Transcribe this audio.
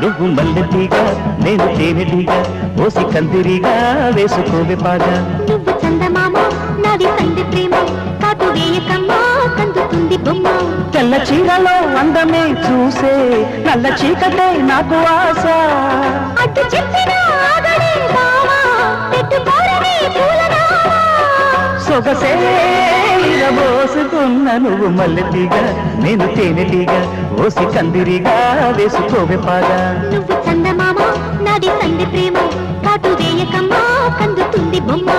నువ్వు మల్లెటీగా నేను తేనెటీగా ఓసి కందిరిగా వేసుకోవే పాగా నువ్వు చందమామ నాది సంధి ప్రేమ కాటు వేయకమ్మా కందుతుంది బొమ్మ తెల్ల చీరలో అందమే చూసే నల్ల చీకటే నాకు ఆశ అడ్డు చెప్పిన ఆగడే బావా పెట్టుకోరని పూలనామా సొగసే పోసుకున్న నువ్వు మల్లెటీగా నేను తేనెటీగా ఓసి కందిరిగా వేసుకోవే పాగా నువ్వు చందమామ నాది సంధి ప్రేమ కాటు వేయకమ్మా కందుతుంది బొమ్మ